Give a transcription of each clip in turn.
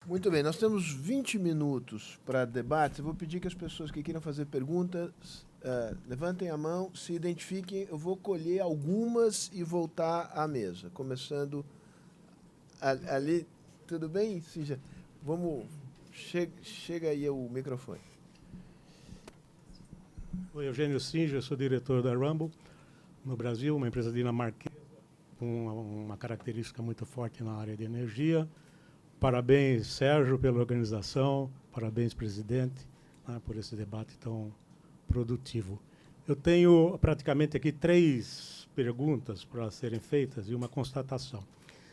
Muito bem, nós temos 20 minutos para debate. Eu vou pedir que as pessoas que queiram fazer perguntas levantem a mão, se identifiquem. Eu vou colher algumas e voltar à mesa. Começando ali. Tudo bem, Cíntia? Vamos. Chega aí o microfone. Oi, Eugênio Singer, sou diretor da Rumble no Brasil, uma empresa dinamarquesa com uma característica muito forte na área de energia. Parabéns, Sérgio, pela organização. Parabéns, presidente, por esse debate tão produtivo. Eu tenho praticamente aqui 3 perguntas para serem feitas e uma constatação.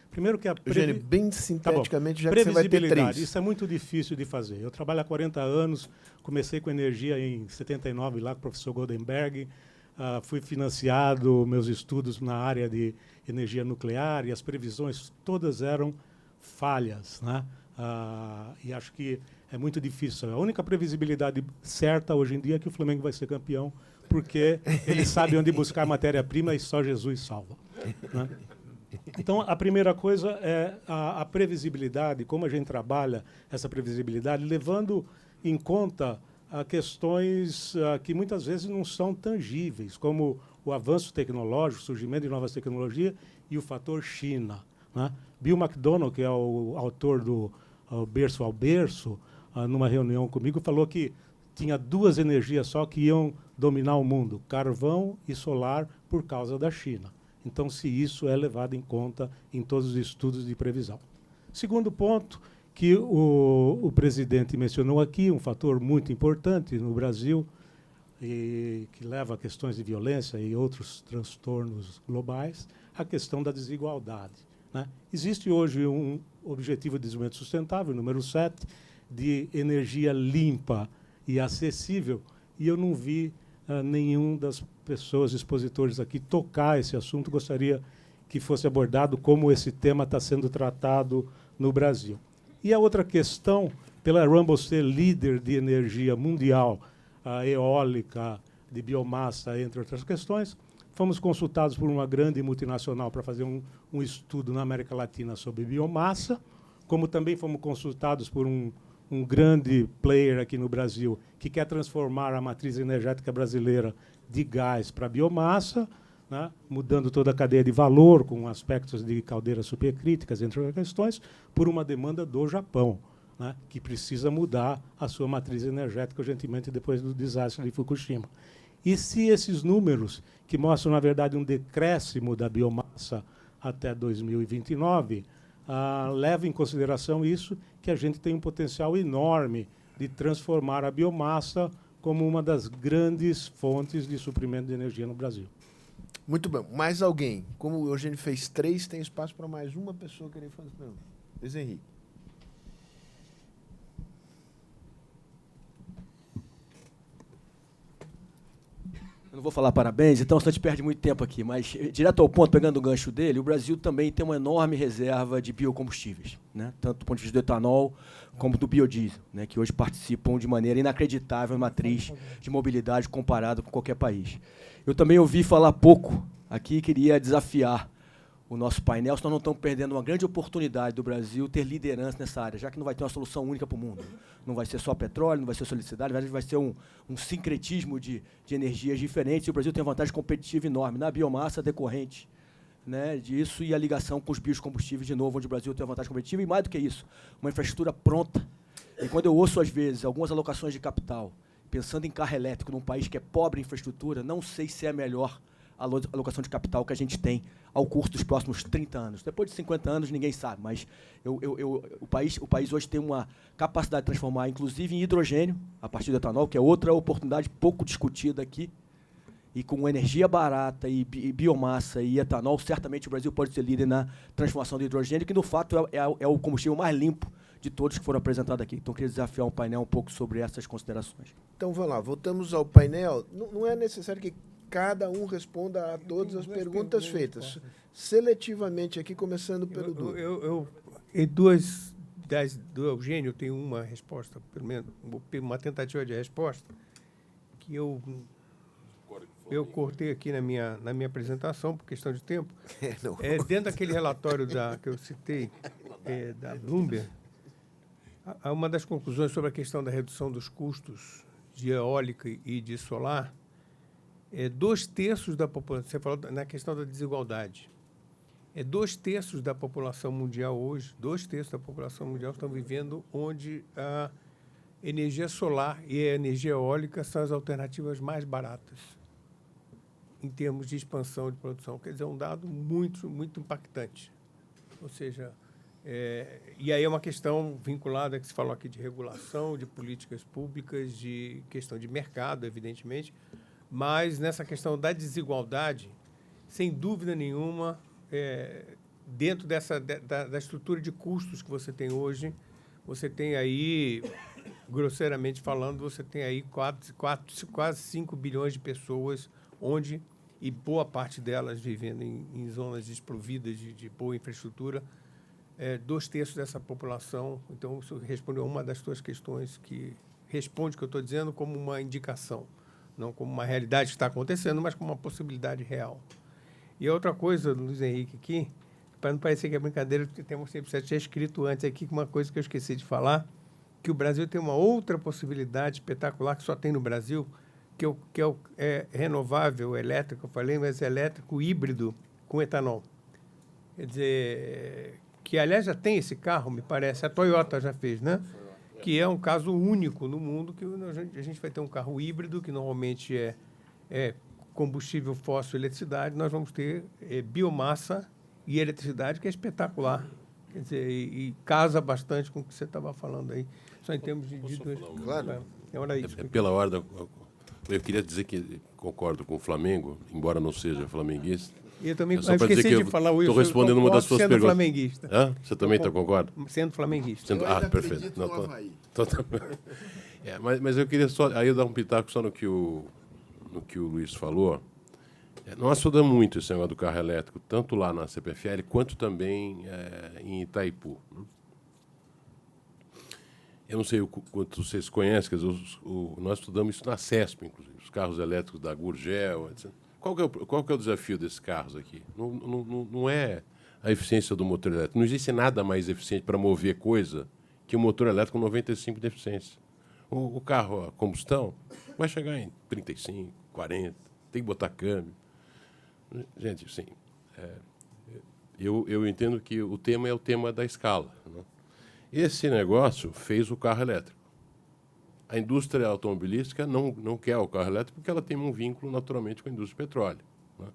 Primeiro que a Eugênio, bem sinteticamente, já que você vai ter 3. Isso é muito difícil de fazer. Eu trabalho há 40 anos, comecei com energia em 79, lá com o professor Goldenberg. Fui financiado meus estudos na área de energia nuclear e as previsões todas eram falhas, né? E acho que é muito difícil. A única previsibilidade certa hoje em dia é que o Flamengo vai ser campeão, porque ele sabe onde buscar matéria-prima e só Jesus salva, né? Então, a primeira coisa é a previsibilidade, como a gente trabalha essa previsibilidade, levando em conta questões que muitas vezes não são tangíveis, como o avanço tecnológico, o surgimento de novas tecnologias e o fator China, né? Bill McDonald, que é o autor do Berço ao Berço, numa reunião comigo, falou que tinha 2 energias só que iam dominar o mundo, carvão e solar, por causa da China. Então, se isso é levado em conta em todos os estudos de previsão. Segundo ponto, que o presidente mencionou aqui, um fator muito importante no Brasil, e que leva a questões de violência e outros transtornos globais, a questão da desigualdade, né? Existe hoje um Objetivo de Desenvolvimento Sustentável, número 7, de energia limpa e acessível, e eu não vi nenhum das pessoas, expositores aqui, tocar esse assunto. Gostaria que fosse abordado como esse tema está sendo tratado no Brasil. E a outra questão, pela Rumble ser líder de energia mundial, eólica, de biomassa, entre outras questões, fomos consultados por uma grande multinacional para fazer um estudo na América Latina sobre biomassa, como também fomos consultados por um grande player aqui no Brasil que quer transformar a matriz energética brasileira de gás para biomassa, né, mudando toda a cadeia de valor com aspectos de caldeiras supercríticas, entre outras questões, por uma demanda do Japão, né, que precisa mudar a sua matriz energética urgentemente depois do desastre de Fukushima. E se esses números, que mostram, na verdade, um decréscimo da biomassa até 2029, leva em consideração isso, que a gente tem um potencial enorme de transformar a biomassa como uma das grandes fontes de suprimento de energia no Brasil. Muito bem. Mais alguém? Como o Eugênio fez 3, tem espaço para mais uma pessoa querer fazer pergunta. Luiz Henrique. Eu não vou falar parabéns, então você perde muito tempo aqui, mas, direto ao ponto, pegando o gancho dele, o Brasil também tem uma enorme reserva de biocombustíveis, né? Tanto do ponto de vista do etanol como do biodiesel, né? Que hoje participam de maneira inacreditável na matriz de mobilidade comparado com qualquer país. Eu também ouvi falar pouco aqui e queria desafiar o nosso painel, se nós não estamos perdendo uma grande oportunidade do Brasil ter liderança nessa área, já que não vai ter uma solução única para o mundo. Não vai ser só petróleo, não vai ser só eletricidade, vai ser um sincretismo de energias diferentes, e o Brasil tem uma vantagem competitiva enorme na biomassa decorrente, né, disso, e a ligação com os biocombustíveis, de novo, onde o Brasil tem uma vantagem competitiva, e mais do que isso, uma infraestrutura pronta. E quando eu ouço, às vezes, algumas alocações de capital, pensando em carro elétrico num país que é pobre em infraestrutura, não sei se é a melhor alocação de capital que a gente tem ao curso dos próximos 30 anos. Depois de 50 anos, ninguém sabe, mas o país hoje tem uma capacidade de transformar, inclusive, em hidrogênio, a partir do etanol, que é outra oportunidade pouco discutida aqui, e com energia barata, e biomassa, e etanol, certamente o Brasil pode ser líder na transformação do hidrogênio, que, no fato, é o combustível mais limpo de todos que foram apresentados aqui. Então, eu queria desafiar o painel um pouco sobre essas considerações. Então, vamos lá, voltamos ao painel. Não é necessário que cada um responda a todas as perguntas feitas. Seletivamente aqui, começando pelo Du. Em duas do Eugênio, tem uma resposta, pelo menos, uma tentativa de resposta, que eu cortei aqui na minha apresentação, por questão de tempo. Dentro daquele relatório que eu citei, da Bloomberg, Uma das conclusões sobre a questão da redução dos custos de eólica e de solar é 2/3 da população. Você falou na questão da desigualdade. 2/3 da população mundial hoje, 2/3 da população mundial estão vivendo onde a energia solar e a energia eólica são as alternativas mais baratas em termos de expansão de produção. Quer dizer, é um dado muito, muito impactante. Ou seja, e aí é uma questão vinculada, que se falou aqui, de regulação, de políticas públicas, de questão de mercado, evidentemente, mas nessa questão da desigualdade, sem dúvida nenhuma, dentro da estrutura de custos que você tem hoje, você tem aí, grosseiramente falando, você tem aí quase 5 bilhões de pessoas, e boa parte delas vivendo em zonas desprovidas de boa infraestrutura, 2/3 dessa população. Então, isso responde a uma das suas questões, que responde o que eu estou dizendo como uma indicação, não como uma realidade que está acontecendo, mas como uma possibilidade real. E outra coisa, Luiz Henrique, aqui, para não parecer que é brincadeira, porque você tinha escrito antes aqui uma coisa que eu esqueci de falar, que o Brasil tem uma outra possibilidade espetacular que só tem no Brasil, que é renovável, elétrico, eu falei, mas elétrico híbrido com etanol. Quer dizer, que aliás já tem esse carro, me parece, a Toyota já fez, né? Que é um caso único no mundo, que a gente vai ter um carro híbrido, que normalmente é combustível fóssil e eletricidade, nós vamos ter biomassa e eletricidade, que é espetacular. Quer dizer, e casa bastante com o que você estava falando aí, só em termos de dois. Claro. Era isso. Pela ordem, eu queria dizer que concordo com o Flamengo, embora não seja flamenguista. E eu também Só para dizer esqueci que de falar isso. estou respondendo uma das suas sendo perguntas. Flamenguista. Hã? Você também concorda? Sendo flamenguista. Eu ainda perfeito. acredito Não, no Avaí. Mas eu queria só aí eu dar um pitaco só no que o Luiz falou. Nós estudamos muito esse negócio do carro elétrico, tanto lá na CPFL quanto também em Itaipu. Eu não sei o quanto vocês conhecem, quer dizer, nós estudamos isso na CESP, inclusive, os carros elétricos da Gurgel, etc. Qual que é o desafio desses carros aqui? Não é a eficiência do motor elétrico. Não existe nada mais eficiente para mover coisa que o motor elétrico com 95 de eficiência. O carro a combustão vai chegar em 35, 40, tem que botar câmbio. Gente, sim, eu entendo que o tema é o tema da escala, né? Esse negócio fez o carro elétrico. A indústria automobilística não quer o carro elétrico porque ela tem um vínculo naturalmente com a indústria do petróleo, né?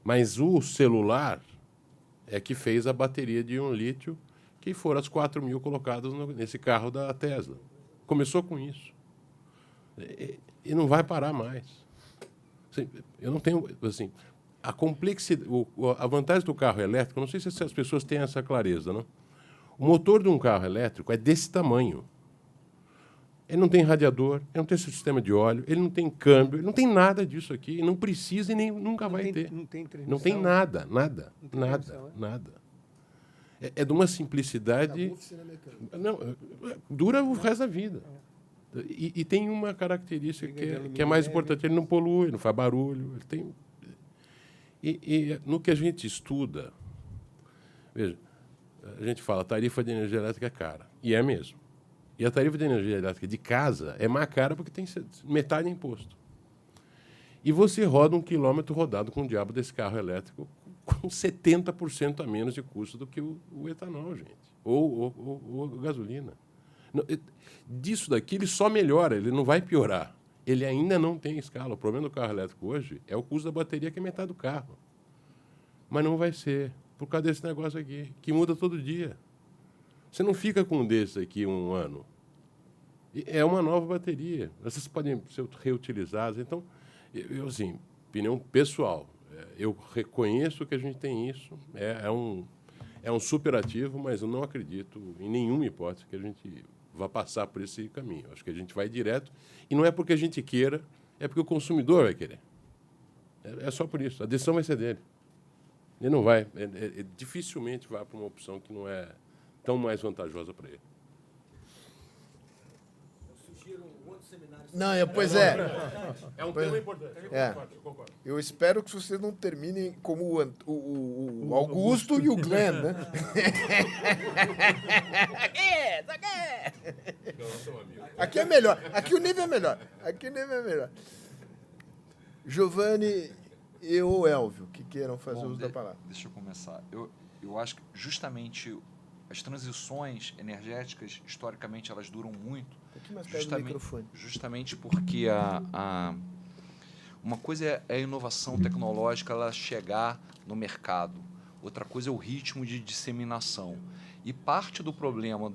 Mas o celular é que fez a bateria de íon lítio, que foram as 4.000 colocadas nesse carro da Tesla. Começou com isso. E não vai parar mais. Assim, eu não tenho... Assim, a complexidade, a vantagem do carro elétrico, não sei se as pessoas têm essa clareza, não? O motor de um carro elétrico é desse tamanho. Ele não tem radiador, ele não tem sistema de óleo, ele não tem câmbio, ele não tem nada disso aqui, não precisa e nem nunca vai ter. Não tem transmissão. Não tem nada. Não tem Nada. transmissão, Nada. É de uma simplicidade. Não, dura o resto da vida. E tem uma característica que é mais importante: ele não polui, não faz barulho. Ele tem... E no que a gente estuda, veja, a gente fala, a tarifa de energia elétrica é cara. E é mesmo. E a tarifa de energia elétrica de casa é mais cara porque tem metade de imposto. E você roda 1 quilômetro rodado com o diabo desse carro elétrico com 70% a menos de custo do que o etanol, gente. Ou gasolina. Disso daqui ele só melhora, ele não vai piorar. Ele ainda não tem escala. O problema do carro elétrico hoje é o custo da bateria, que é metade do carro. Mas não vai ser, por causa desse negócio aqui, que muda todo dia. Você não fica com um desses aqui 1 ano. É uma nova bateria. Essas podem ser reutilizadas. Então, eu assim, opinião pessoal, eu reconheço que a gente tem isso. É um superativo, mas eu não acredito em nenhuma hipótese que a gente vá passar por esse caminho. Acho que a gente vai direto. E não é porque a gente queira, é porque o consumidor vai querer. É só por isso. A decisão vai ser dele. Ele não vai. Dificilmente vai para uma opção que não é tão mais vantajosa para ele. Não, pois é. É um tema importante. Eu concordo. Eu espero que vocês não terminem como o Augusto e o Glenn, né? Aqui é melhor. Aqui o nível é melhor. Giovanni e o Elvio, que queiram fazer uso da palavra. Deixa eu começar. Eu acho que justamente as transições energéticas, historicamente, elas duram muito. Um pouquinho mais perto do microfone. Justamente porque uma coisa é a inovação tecnológica, ela chegar no mercado. Outra coisa é o ritmo de disseminação. E parte do problema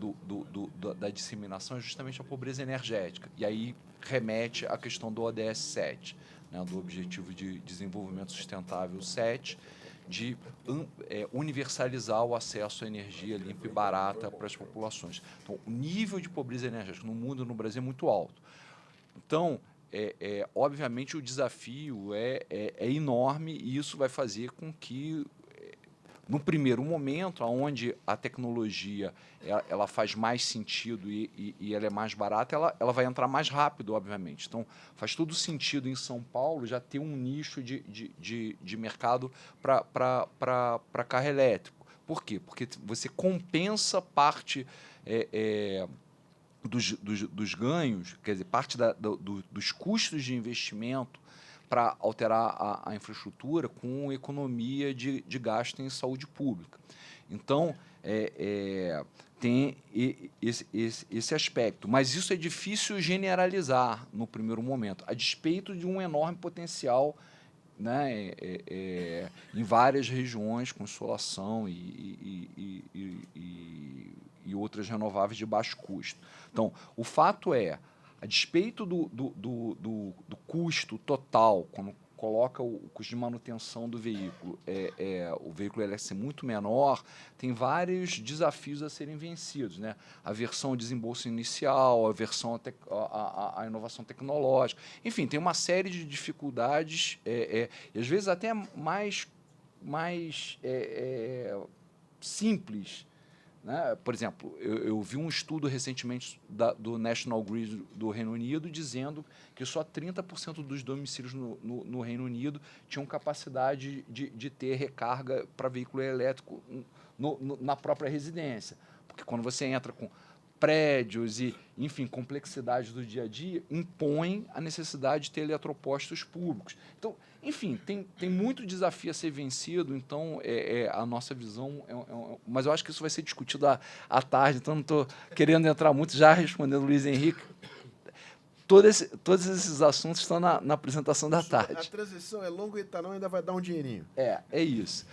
da disseminação é justamente a pobreza energética. E aí remete à questão do ODS 7, né, do Objetivo de Desenvolvimento Sustentável 7, de universalizar o acesso à energia limpa e barata para as populações. Então, o nível de pobreza energética no mundo e no Brasil é muito alto. Então, obviamente, o desafio é enorme e isso vai fazer com que, no primeiro momento, onde a tecnologia ela faz mais sentido e ela é mais barata, ela vai entrar mais rápido, obviamente. Então, faz todo sentido em São Paulo já ter um nicho de mercado para carro elétrico. Por quê? Porque você compensa parte dos ganhos, quer dizer, parte dos custos de investimento para alterar a infraestrutura com economia de gasto em saúde pública. Então, tem esse aspecto. Mas isso é difícil generalizar no primeiro momento, a despeito de um enorme potencial, né, em várias regiões com insolação e outras renováveis de baixo custo. Então, o fato é, a despeito do custo total, quando coloca o custo de manutenção do veículo, o veículo ele ser muito menor, tem vários desafios a serem vencidos, né? A versão desembolso inicial, a versão a inovação tecnológica, enfim, tem uma série de dificuldades, e às vezes até mais simples. Né? Por exemplo, eu vi um estudo recentemente do National Grid do Reino Unido dizendo que só 30% dos domicílios no Reino Unido tinham capacidade de ter recarga para veículo elétrico na própria residência. Porque quando você entra com prédios e, enfim, complexidades do dia a dia, impõe a necessidade de ter eletropostos públicos. Então, enfim, tem muito desafio a ser vencido, então a nossa visão... mas eu acho que isso vai ser discutido à tarde, então não estou querendo entrar muito, já respondendo o Luiz Henrique. Todos esses assuntos estão na apresentação da tarde. A transição é longa e o etanol ainda vai dar um dinheirinho. É isso.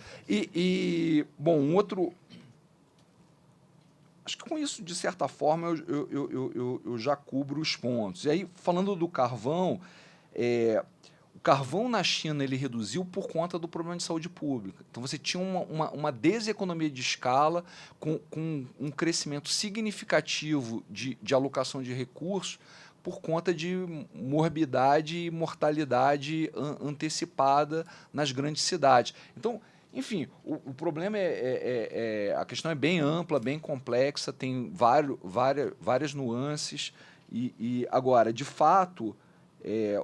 Bom, um outro... Acho que com isso, de certa forma, eu já cubro os pontos. E aí, falando do carvão, o carvão na China ele reduziu por conta do problema de saúde pública. Então, você tinha uma deseconomia de escala com um crescimento significativo de alocação de recursos por conta de morbidade e mortalidade antecipada nas grandes cidades. Então, enfim, o problema a questão é bem ampla, bem complexa, tem várias nuances e agora, de fato,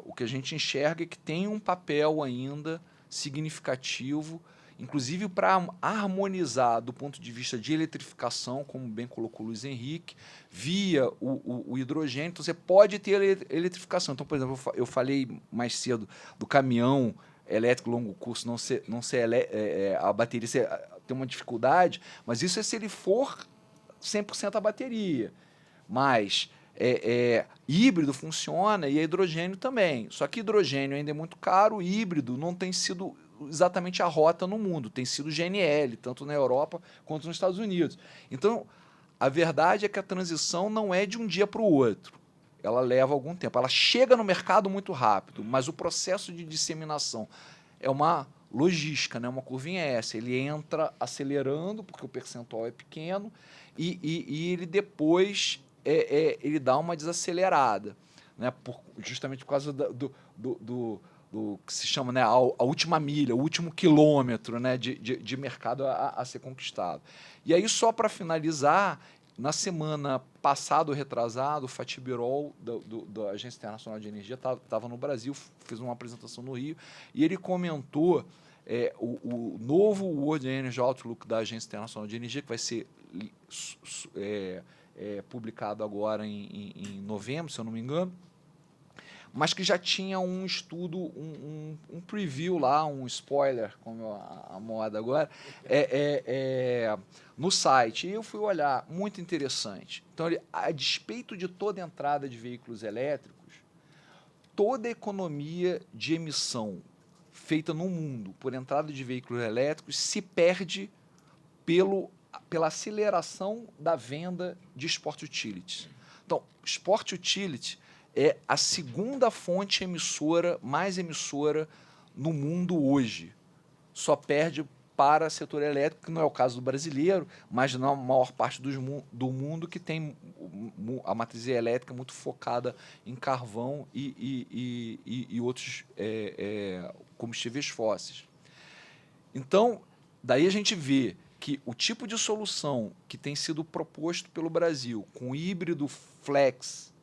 o que a gente enxerga é que tem um papel ainda significativo, inclusive para harmonizar do ponto de vista de eletrificação, como bem colocou o Luiz Henrique, via o hidrogênio. Então, você pode ter eletrificação. Então, por exemplo, eu falei mais cedo do caminhão elétrico longo curso não ser a bateria ter uma dificuldade, mas isso é se ele for 100% a bateria. Mas híbrido funciona e hidrogênio também. Só que hidrogênio ainda é muito caro, híbrido não tem sido exatamente a rota no mundo, tem sido GNL, tanto na Europa quanto nos Estados Unidos. Então, a verdade é que a transição não é de um dia para o outro. Ela leva algum tempo. Ela chega no mercado muito rápido, mas o processo de disseminação é uma logística, né? Uma curvinha S. Ele entra acelerando, porque o percentual é pequeno, e ele depois ele dá uma desacelerada, né? Justamente por causa do que se chama, né, a última milha, o último quilômetro, né, de mercado a ser conquistado. E aí, só para finalizar, na semana passada ou retrasada, o Fatih Birol, da Agência Internacional de Energia, estava no Brasil, fez uma apresentação no Rio, e ele comentou o novo World Energy Outlook da Agência Internacional de Energia, que vai ser publicado agora em novembro, se eu não me engano, mas que já tinha um estudo, um preview lá, um spoiler, como a moda agora, no site. E eu fui olhar, muito interessante. Então, a despeito de toda a entrada de veículos elétricos, toda a economia de emissão feita no mundo por entrada de veículos elétricos se perde pela aceleração da venda de Sport Utilities. Então, Sport Utility é a segunda fonte mais emissora no mundo hoje. Só perde para o setor elétrico, que não é o caso do brasileiro, mas na maior parte do mundo que tem a matriz elétrica muito focada em carvão e outros combustíveis fósseis. Então, daí a gente vê que o tipo de solução que tem sido proposto pelo Brasil, com o híbrido flex,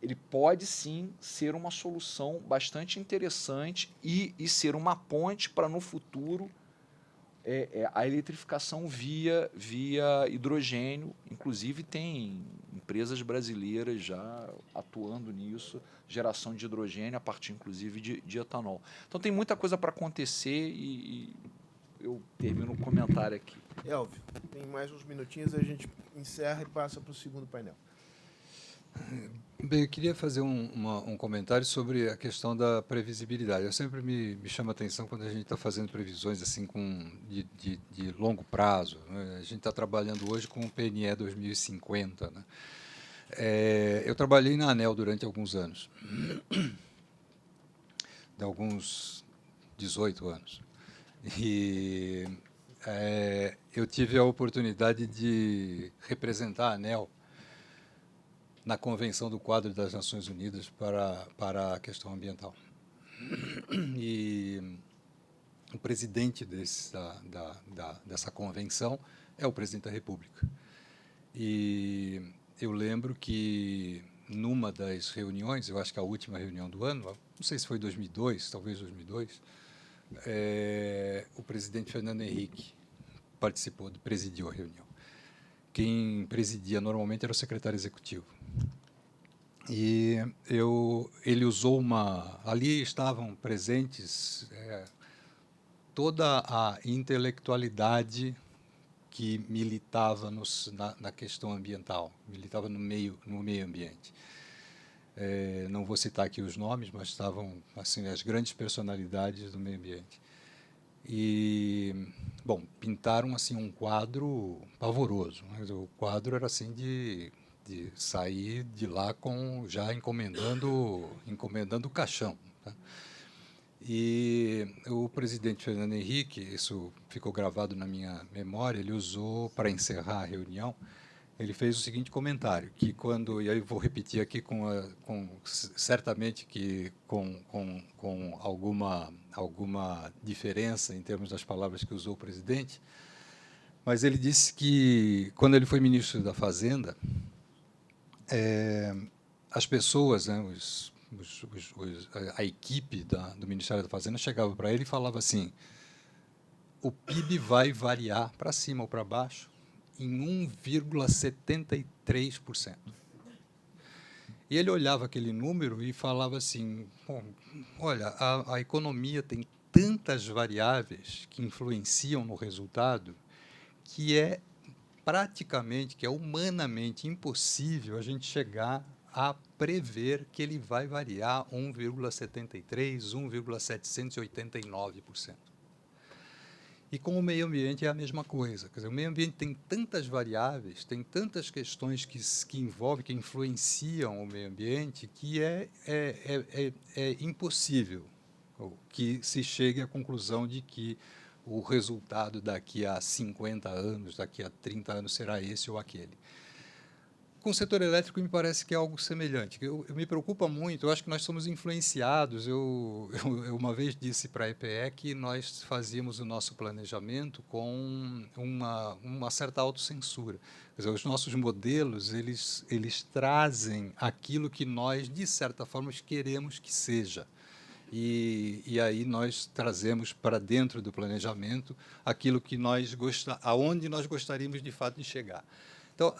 ele pode sim ser uma solução bastante interessante e ser uma ponte para, no futuro, a eletrificação via hidrogênio. Inclusive, tem empresas brasileiras já atuando nisso, geração de hidrogênio a partir, inclusive, de etanol. Então, tem muita coisa para acontecer e eu termino o comentário aqui. Elvio, tem mais uns minutinhos, a gente encerra e passa para o segundo painel. Bem, eu queria fazer um comentário sobre a questão da previsibilidade. Eu sempre me chama a atenção quando a gente está fazendo previsões assim de longo prazo, né? A gente está trabalhando hoje com o PNE 2050. Né? Eu trabalhei na ANEEL durante alguns anos, de alguns 18 anos. E eu tive a oportunidade de representar a ANEEL na Convenção do Quadro das Nações Unidas para a questão ambiental. E o presidente dessa convenção é o presidente da República. E eu lembro que, numa das reuniões, eu acho que a última reunião do ano, não sei se foi 2002, talvez 2002, o presidente Fernando Henrique presidiu a reunião. Quem presidia normalmente era o secretário executivo. E ele usou ali estavam presentes toda a intelectualidade que militava na questão ambiental, militava no meio ambiente. Não vou citar aqui os nomes, mas estavam assim as grandes personalidades do meio ambiente. E, bom, pintaram assim um quadro pavoroso. Mas o quadro era assim de sair de lá já encomendando o caixão. Tá? E o presidente Fernando Henrique, isso ficou gravado na minha memória, ele usou para encerrar a reunião, ele fez o seguinte comentário, que e aí eu vou repetir aqui certamente que com alguma diferença em termos das palavras que usou o presidente, mas ele disse que, quando ele foi ministro da Fazenda, as pessoas, né, a equipe do Ministério da Fazenda chegava para ele e falava assim: o PIB vai variar para cima ou para baixo em 1,73%. E ele olhava aquele número e falava assim: bom, olha, a economia tem tantas variáveis que influenciam no resultado que é humanamente impossível a gente chegar a prever que ele vai variar 1,73%, 1,789%. E com o meio ambiente é a mesma coisa. Quer dizer, o meio ambiente tem tantas variáveis, tem tantas questões que envolvem, que influenciam o meio ambiente, que é impossível que se chegue à conclusão de que o resultado daqui a 50 anos, daqui a 30 anos será esse ou aquele. com o setor elétrico me parece que é algo semelhante. Eu me preocupa muito, eu acho que nós somos influenciados. Eu uma vez disse para a EPE que nós fazíamos o nosso planejamento com uma certa autocensura. Quer dizer, os nossos modelos, eles trazem aquilo que nós, de certa forma, queremos que seja. E aí nós trazemos para dentro do planejamento aquilo que aonde nós gostaríamos, de fato, de chegar. Então,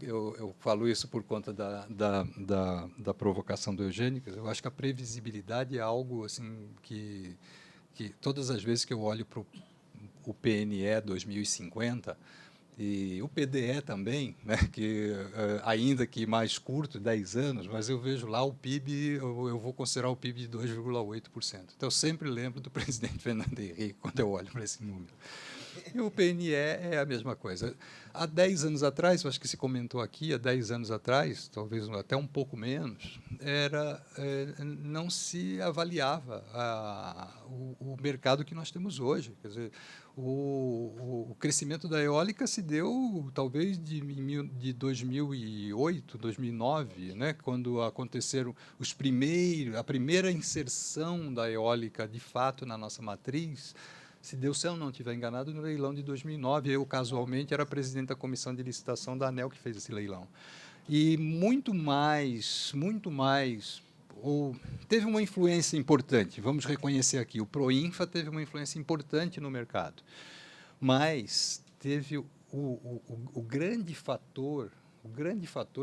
eu falo isso por conta da provocação do Eugênio. Eu acho que a previsibilidade é algo assim que todas as vezes que eu olho para o PNE 2050 e o PDE também, né, que ainda que mais curto, 10 anos, mas eu vejo lá o PIB, eu vou considerar o PIB de 2,8%. Então, eu sempre lembro do presidente Fernando Henrique quando eu olho para esse número. E o PNE é a mesma coisa. Há 10 anos atrás, eu acho que se comentou aqui, há 10 anos atrás, talvez até um pouco menos, não se avaliava o mercado que nós temos hoje. Quer dizer, o crescimento da eólica se deu, talvez, de 2008, 2009, né, quando aconteceram a primeira inserção da eólica, de fato, na nossa matriz. Se eu não estiver enganado, no leilão de 2009, eu, casualmente, era presidente da comissão de licitação da ANEEL que fez esse leilão. E teve uma influência importante, vamos reconhecer aqui, o Proinfa teve uma influência importante no mercado, mas teve o grande fator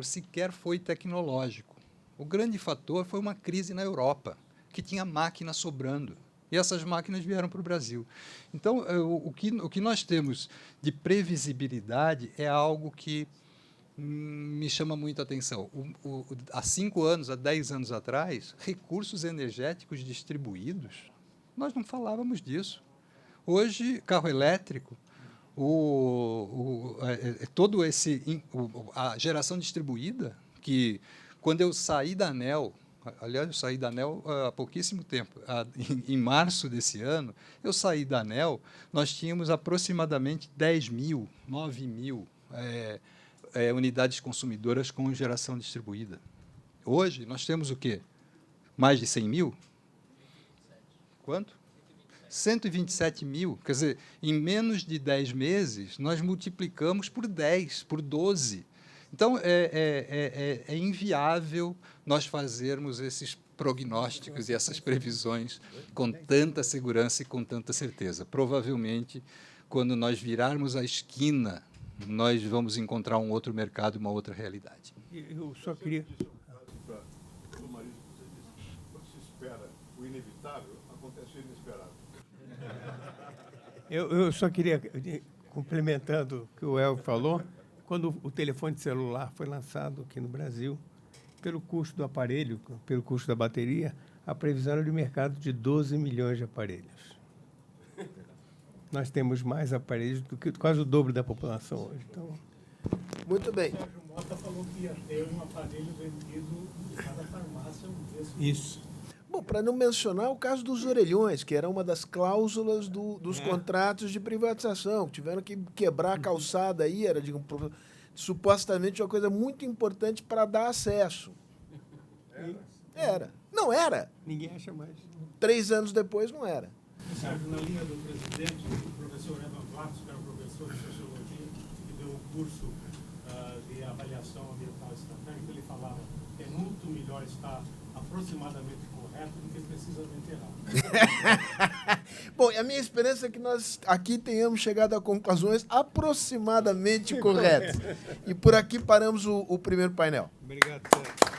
sequer foi tecnológico. O grande fator foi uma crise na Europa, que tinha máquina sobrando. E essas máquinas vieram para o Brasil. Então, o que nós temos de previsibilidade é algo que me chama muita atenção. Há 5 anos, há 10 anos atrás, recursos energéticos distribuídos, nós não falávamos disso. Hoje, carro elétrico, a geração distribuída, que quando eu saí da ANEEL, aliás, eu saí da ANEEL há pouquíssimo tempo. Em março desse ano, eu saí da ANEEL, nós tínhamos aproximadamente 9 mil unidades consumidoras com geração distribuída. Hoje, nós temos o quê? Mais de 100 mil? Quanto? 127 mil. Quer dizer, em menos de 10 meses, nós multiplicamos por 10, por 12. Então, é inviável nós fazermos esses prognósticos e essas previsões com tanta segurança e com tanta certeza. Provavelmente, quando nós virarmos a esquina, nós vamos encontrar um outro mercado, uma outra realidade. Eu só queria... Quando se espera o inevitável, acontece o inesperado. Eu só queria, complementando o que o Elvio falou, quando o telefone celular foi lançado aqui no Brasil, pelo custo do aparelho, pelo custo da bateria, a previsão era de mercado de 12 milhões de aparelhos. Nós temos mais aparelhos do que quase o dobro da população hoje. Então... Muito bem. O Sérgio Mota falou que ia ter um aparelho vendido em cada farmácia. Isso. Bom, para não mencionar o caso dos orelhões, que era uma das cláusulas dos contratos de privatização, que tiveram que quebrar a calçada aí, era supostamente uma coisa muito importante para dar acesso. Era. Não era. Ninguém acha mais. 3 anos depois, não era. Sérgio, na linha do presidente, o professor Evan Platts, que era um professor de sociologia, que deu um curso de avaliação ambiental estratégica, ele falava que é muito melhor estar aproximadamente correto do que precisamente errado. Bom, a minha esperança é que nós aqui tenhamos chegado a conclusões aproximadamente corretas. E por aqui paramos o primeiro painel. Obrigado, Sérgio.